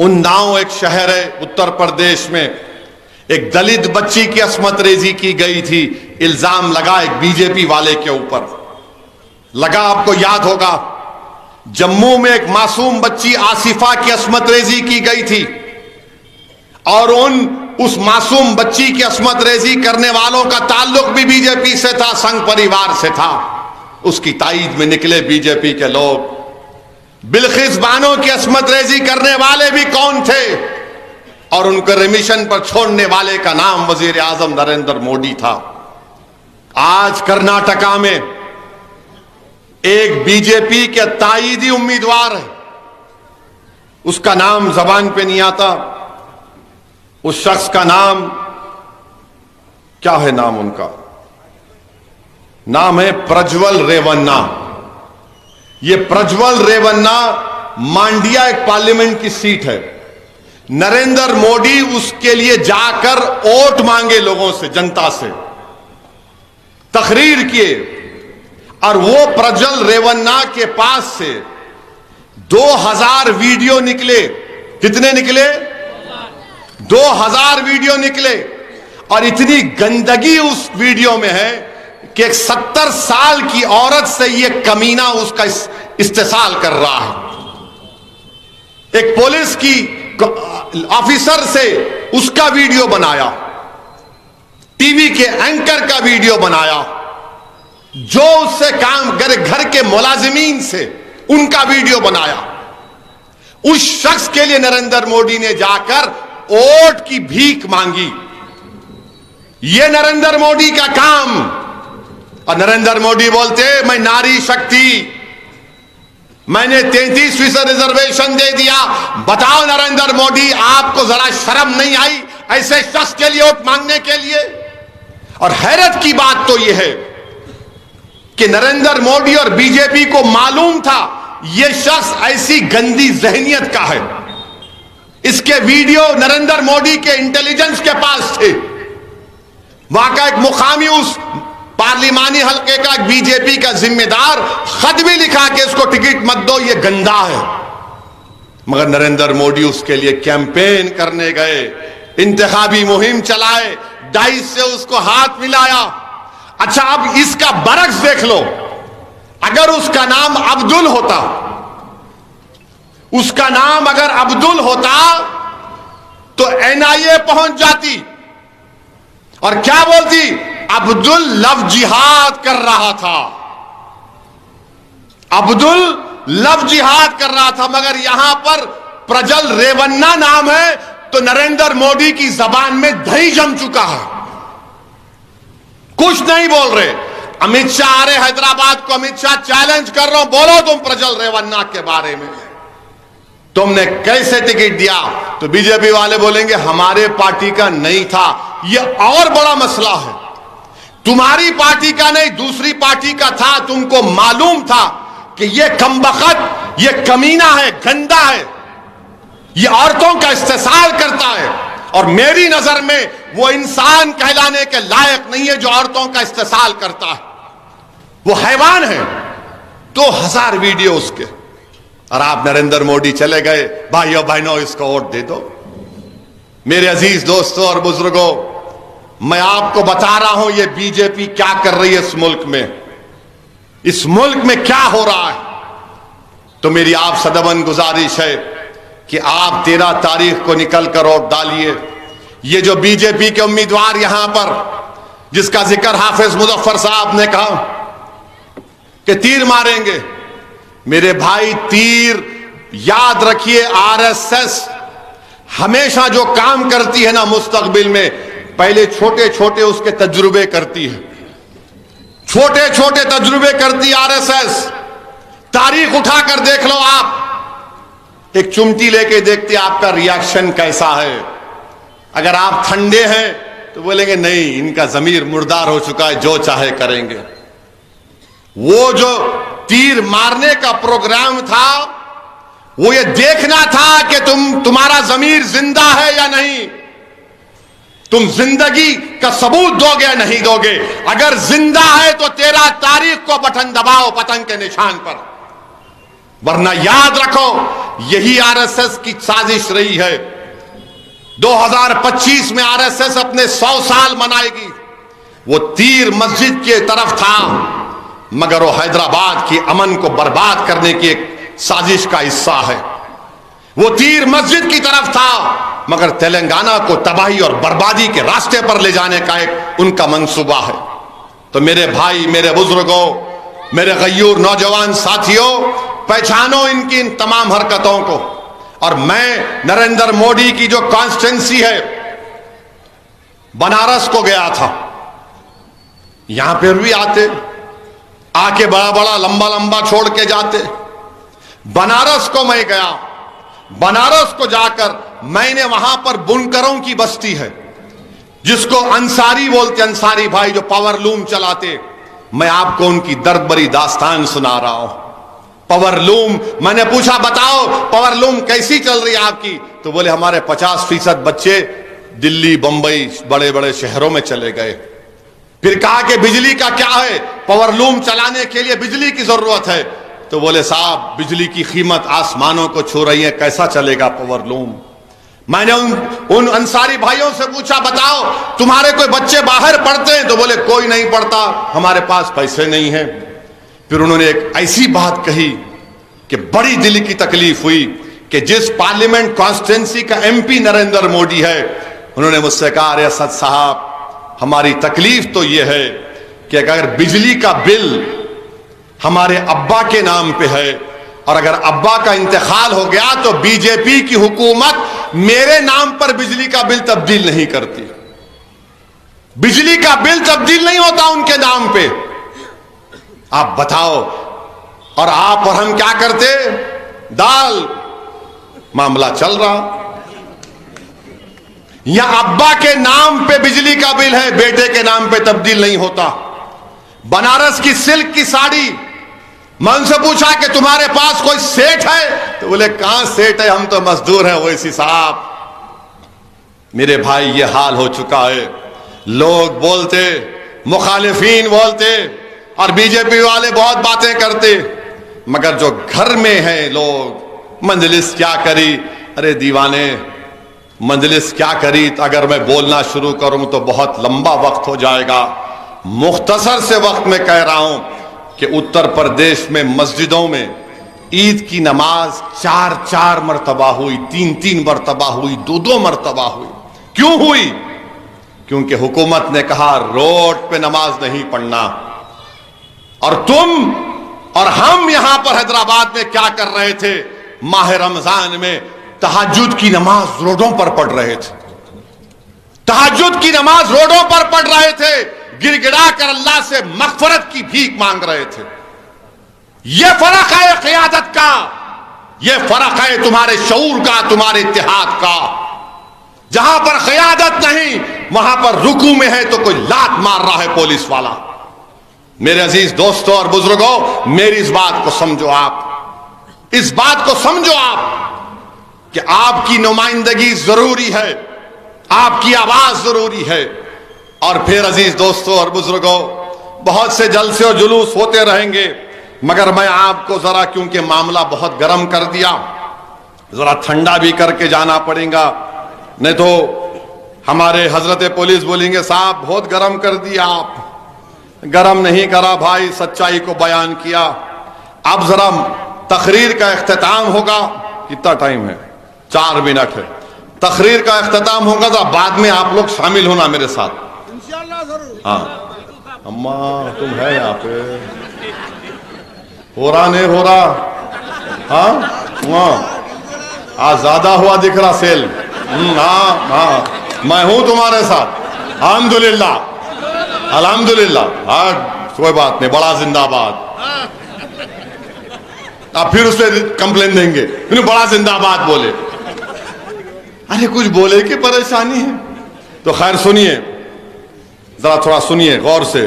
उन्नाव एक शहर है उत्तर प्रदेश में, एक दलित बच्ची की अस्मत रेजी की गई थी। इल्जाम लगा एक बीजेपी वाले के ऊपर लगा। आपको याद होगा जम्मू में एक मासूम बच्ची आसिफा की अस्मत रेजी की गई थी और उस मासूम बच्ची की अस्मत रेजी करने वालों का ताल्लुक भी बीजेपी से था, संघ परिवार से था। उसकी ताईद में निकले बीजेपी के लोग। बिल्किस बानो की अस्मत रेजी करने वाले भी कौन थे और उनको रिमिशन पर छोड़ने वाले का नाम वजीर आजम नरेंद्र मोदी था। आज कर्नाटका में एक बीजेपी के ताईदी उम्मीदवार है, उसका नाम जबान पे नहीं आता। उस शख्स का नाम क्या है? नाम उनका नाम है प्रज्वल रेवन्ना। ये प्रज्वल रेवन्ना मांडिया एक पार्लियामेंट की सीट है। नरेंद्र मोदी उसके लिए जाकर वोट मांगे लोगों से, जनता से तकरीर किए और वो प्रज्वल रेवन्ना के पास से 2000 वीडियो निकले। कितने निकले? 2000 वीडियो निकले। और इतनी गंदगी उस वीडियो में है कि एक 70 साल की औरत से ये कमीना उसका इस्तेसाल कर रहा है। एक पुलिस की ऑफिसर से उसका वीडियो बनाया, टीवी के एंकर का वीडियो बनाया, जो उससे काम करे घर के मुलाजिमीन से उनका वीडियो बनाया। उस शख्स के लिए नरेंद्र मोदी ने जाकर वोट की भीख मांगी। यह नरेंद्र मोदी का काम। और नरेंद्र मोदी बोलते मैं नारी शक्ति, मैंने 33% रिजर्वेशन दे दिया। बताओ नरेंद्र मोदी, आपको जरा शर्म नहीं आई ऐसे शख्स के लिए वोट मांगने के लिए? और हैरत की बात तो यह है कि नरेंद्र मोदी और बीजेपी को मालूम था यह शख्स ऐसी गंदी जहनियत का है। इसके वीडियो नरेंद्र मोदी के इंटेलिजेंस के पास थे। वहां का एक मुकामी उस पार्लिमानी हल्के का बीजेपी का जिम्मेदार खत भी लिखा कि इसको टिकट मत दो, ये गंदा है। मगर नरेंद्र मोदी उसके लिए कैंपेन करने गए, इंतखाबी मुहिम चलाए, डाइस से उसको हाथ मिलाया। अच्छा, अब इसका बरक्स देख लो। अगर उसका नाम अब्दुल होता, उसका नाम अगर अब्दुल होता तो एनआईए पहुंच जाती और क्या बोलती? अब्दुल लव जिहाद कर रहा था, अब्दुल लव जिहाद कर रहा था। मगर यहां पर प्रज्वल रेवन्ना नाम है तो नरेंद्र मोदी की जबान में दही जम चुका है, कुछ नहीं बोल रहे। अमित शाह आ रहे हैदराबाद को, अमित शाह चैलेंज कर रहा हूं, बोलो तुम प्रज्वल रेवन्ना के बारे में तुमने कैसे टिकट दिया? तो बीजेपी वाले बोलेंगे हमारे पार्टी का नहीं था। यह और बड़ा मसला है, तुम्हारी पार्टी का नहीं, दूसरी पार्टी का था। तुमको मालूम था कि यह कमबख्त, यह कमीना है, गंदा है, यह औरतों का इस्तेसाल करता है और मेरी नजर में वो इंसान कहलाने के लायक नहीं है जो औरतों का इस्तेसाल करता है। वो हैवान है। 2000 वीडियो उसके, और आप नरेंद्र मोदी चले गए, भाइयों बहनों इसको वोट दे दो। मेरे अजीज दोस्तों और बुजुर्गों, मैं आपको बता रहा हूं ये बीजेपी क्या कर रही है इस मुल्क में, इस मुल्क में क्या हो रहा है। तो मेरी आप सदबन गुजारिश है कि आप 13 तारीख को निकल कर वोट डालिए। ये जो बीजेपी के उम्मीदवार यहां पर, जिसका जिक्र हाफिज मुजफ्फर साहब ने कहा कि तीर मारेंगे, मेरे भाई तीर याद रखिए, आरएसएस हमेशा जो काम करती है ना मुस्तकबिल में, पहले छोटे छोटे उसके तजुर्बे करती है, छोटे छोटे तजुर्बे करती आरएसएस। तारीख उठाकर देख लो आप, एक चुमटी लेके देखते आपका रिएक्शन कैसा है। अगर आप ठंडे हैं तो बोलेंगे नहीं, इनका जमीर मुर्दार हो चुका है, जो चाहे करेंगे। वो जो तीर मारने का प्रोग्राम था वो ये देखना था कि तुम्हारा जमीर जिंदा है या नहीं, तुम जिंदगी का सबूत दोगे या नहीं दोगे। अगर जिंदा है तो 13 तारीख को बटन दबाओ पतंग के निशान पर, वरना याद रखो यही आरएसएस की साजिश रही है। 2025 में आरएसएस अपने 100 साल मनाएगी। वो तीर मस्जिद की तरफ था, मगर वो हैदराबाद की अमन को बर्बाद करने की एक साजिश का हिस्सा है। वो तीर मस्जिद की तरफ था, मगर तेलंगाना को तबाही और बर्बादी के रास्ते पर ले जाने का एक उनका मंसूबा है। तो मेरे भाई, मेरे बुजुर्गों, मेरे गयूर नौजवान साथियों, पहचानो इनकी इन तमाम हरकतों को। और मैं नरेंद्र मोदी की जो कॉन्स्टिट्यूंसी है, बनारस को गया था। यहां पर भी आते, आके बड़ा बड़ा लंबा लंबा छोड़ के जाते। बनारस को मैं गया। बनारस को जाकर मैंने वहां पर बुनकरों की बस्ती है, जिसको अंसारी बोलते, अंसारी भाई जो पावर लूम चलाते। मैं आपको उनकी दर्द भरी दास्तान सुना रहा हूं। पावर लूम, मैंने पूछा बताओ पावर लूम कैसी चल रही है आपकी? तो बोले हमारे 50% बच्चे दिल्ली, बंबई, बड़े बड़े शहरों में चले गए। फिर कहा कि बिजली का क्या है? पावर लूम चलाने के लिए बिजली की जरूरत है। तो बोले साहब बिजली की कीमत आसमानों को छू रही है, कैसा चलेगा पावर लूम? मैंने उन अंसारी भाइयों से पूछा बताओ तुम्हारे कोई बच्चे बाहर पढ़ते हैं? तो बोले कोई नहीं पढ़ता, हमारे पास पैसे नहीं हैं। फिर उन्होंने एक ऐसी बात कही कि बड़ी दिल की तकलीफ हुई कि जिस पार्लियामेंट कॉन्स्टिट्यूंसी का एमपी नरेंद्र मोदी है, उन्होंने मुझसे कहा अरे असद साहब हमारी तकलीफ तो यह है कि अगर बिजली का बिल हमारे अब्बा के नाम पे है और अगर अब्बा का इंतकाल हो गया तो बीजेपी की हुकूमत मेरे नाम पर बिजली का बिल तब्दील नहीं करती। बिजली का बिल तब्दील नहीं होता उनके नाम पे। आप बताओ, और आप और हम क्या करते? दाल, मामला चल रहा। या अब्बा के नाम पे बिजली का बिल है, बेटे के नाम पे तब्दील नहीं होता। बनारस की सिल्क की साड़ी, मैं उनसे पूछा कि तुम्हारे पास कोई सेठ है? तो बोले कहां सेठ है, हम तो मजदूर हैं वैसी साहब। मेरे भाई ये हाल हो चुका है। लोग बोलते, मुखालिफीन बोलते और बीजेपी वाले बहुत बातें करते, मगर जो घर में है लोग, मंजलिस क्या करी? अरे दीवाने, मंजलिस क्या करी? तो अगर मैं बोलना शुरू करूं तो बहुत लंबा वक्त हो जाएगा। मुख्तसर से वक्त में कह रहा हूं कि उत्तर प्रदेश में मस्जिदों में ईद की नमाज 4-4 मरतबा हुई, 3-3 मरतबा हुई, 2-2 मरतबा हुई। क्यों हुई? क्योंकि हुकूमत ने कहा रोड पे नमाज नहीं पढ़ना। और तुम और हम यहां पर हैदराबाद में क्या कर रहे थे? माह रमजान में तहज्जुद की नमाज रोडों पर पढ़ रहे थे। तहज्जुद की नमाज रोडों पर पढ़ रहे थे, गिड़गिड़ा कर अल्लाह से मग़फ़िरत की भीख मांग रहे थे। यह फर्क है क़ियादत का, यह फर्क है तुम्हारे शऊर का, तुम्हारे इत्तेहाद का। जहां पर क़ियादत नहीं, वहां पर रुकू में है तो कोई लात मार रहा है पुलिस वाला। मेरे अजीज दोस्तों और बुजुर्गों, मेरी इस बात को समझो। आप इस बात को समझो आप कि आपकी नुमाइंदगी जरूरी है, आपकी आवाज जरूरी है। और फिर अजीज दोस्तों और बुजुर्गों, बहुत से जलसे और जुलूस होते रहेंगे, मगर मैं आपको जरा, क्योंकि मामला बहुत गर्म कर दिया, जरा ठंडा भी करके जाना पड़ेगा। नहीं तो हमारे हजरत पुलिस बोलेंगे साहब बहुत गर्म कर दिया। आप गर्म नहीं करा भाई, सच्चाई को बयान किया। अब जरा तकरीर का इख्तिताम होगा। कितना टाइम है? 4 मिनट है। तकरीर का इख्तिताम होगा तो बाद में आप लोग शामिल होना मेरे साथ। हाँ अम्मा तुम है यहाँ पे? हो रहा नहीं हो रहा? हाँ आज ज्यादा हुआ दिख रहा सेल। हाँ हाँ मैं हूं तुम्हारे साथ, अल्हम्दुलिल्लाह अल्हम्दुलिल्लाह। हाँ कोई बात नहीं, बड़ा जिंदाबाद। आप फिर उससे कंप्लेन देंगे, फिर बड़ा जिंदाबाद बोले। अरे कुछ बोले कि परेशानी है? तो खैर सुनिए, जरा थोड़ा सुनिए गौर से।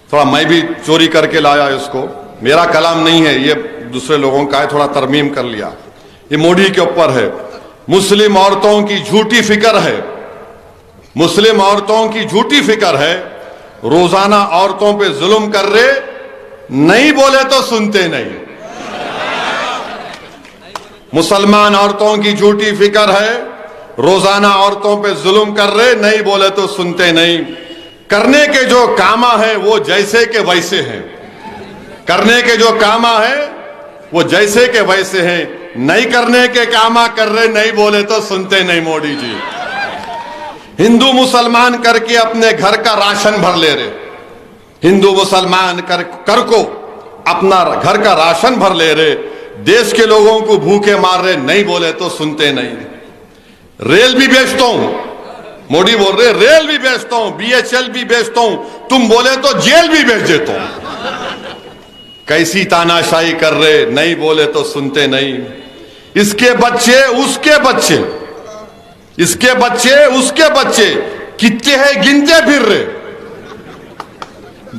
थोड़ा मैं भी चोरी करके लाया इसको, मेरा कलाम नहीं है, ये दूसरे लोगों का है, थोड़ा तरमीम कर लिया। ये मोदी के ऊपर है। मुस्लिम औरतों की झूठी फिक्र है, मुस्लिम औरतों की झूठी फिक्र है। रोजाना औरतों पे जुल्म कर रहे, नहीं बोले तो सुनते नहीं। मुसलमान औरतों की झूठी फिक्र है, रोजाना औरतों पे जुल्म कर रहे, नहीं बोले तो सुनते नहीं। करने के जो कामा है वो जैसे के वैसे हैं, करने के जो कामा है वो जैसे के वैसे हैं, नहीं करने के कामा कर रहे, नहीं बोले तो सुनते नहीं। मोदी जी हिंदू मुसलमान करके अपने घर का राशन भर ले रहे, हिंदू मुसलमान कर को अपना घर का राशन भर ले रहे, देश के लोगों को भूखे मार रहे, नहीं बोले तो सुनते नहीं। रेल भी बेचता हूं, मोदी बोल रहे रेल भी बेचता हूं, BHL भी बेचता हूं, तुम बोले तो जेल भी बेच देता हूं। कैसी तानाशाही कर रहे, नहीं बोले तो सुनते नहीं। इसके बच्चे उसके बच्चे, इसके बच्चे उसके बच्चे कितने हैं गिनते फिर रहे,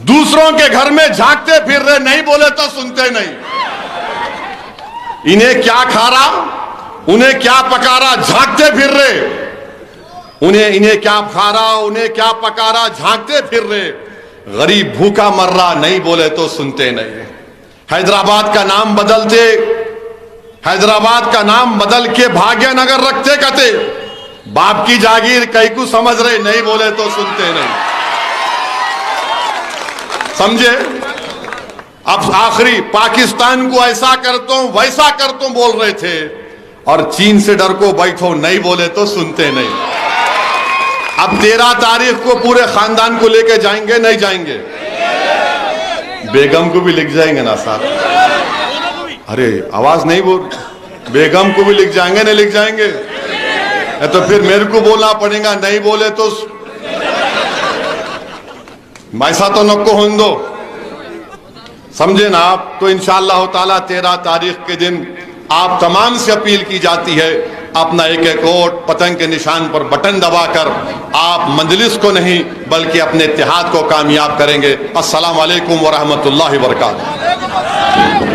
दूसरों के घर में झांकते फिर रहे, नहीं बोले तो सुनते नहीं। इन्हें क्या खा रहा, उन्हें क्या पका रहा, झांकते फिर रहे, इन्हें क्या खा रहा, उन्हें क्या पका रहा, झांकते फिर रहे। गरीब भूखा मर रहा, नहीं बोले तो सुनते नहीं। हैदराबाद का नाम बदलते, हैदराबाद का नाम बदल के भाग्यनगर रखते कहते, बाप की जागीर कई को समझ रहे, नहीं बोले तो सुनते नहीं। समझे? अब आखिरी पाकिस्तान को ऐसा करता हूं वैसा करता हूं बोल रहे थे, और चीन से डर को बैठो, नहीं बोले तो सुनते नहीं। अब 13 तारीख को पूरे खानदान को लेके जाएंगे, नहीं जाएंगे? बेगम को भी लिख जाएंगे ना साहब? अरे आवाज नहीं बोल, बेगम को भी लिख जाएंगे, नहीं लिख जाएंगे? तो फिर मेरे को बोलना पड़ेगा, नहीं बोले तो वैसा तो नको होने दो, समझे ना आप? तो इंशाअल्लाह ताला 13 तारीख के दिन आप तमाम से अपील की जाती है, अपना एक एक वोट पतंग के निशान पर बटन दबाकर आप मजलिस को नहीं बल्कि अपने इत्तेहाद को कामयाब करेंगे। अस्सलाम वालेकुम व रहमतुल्लाहि व बरकातहू।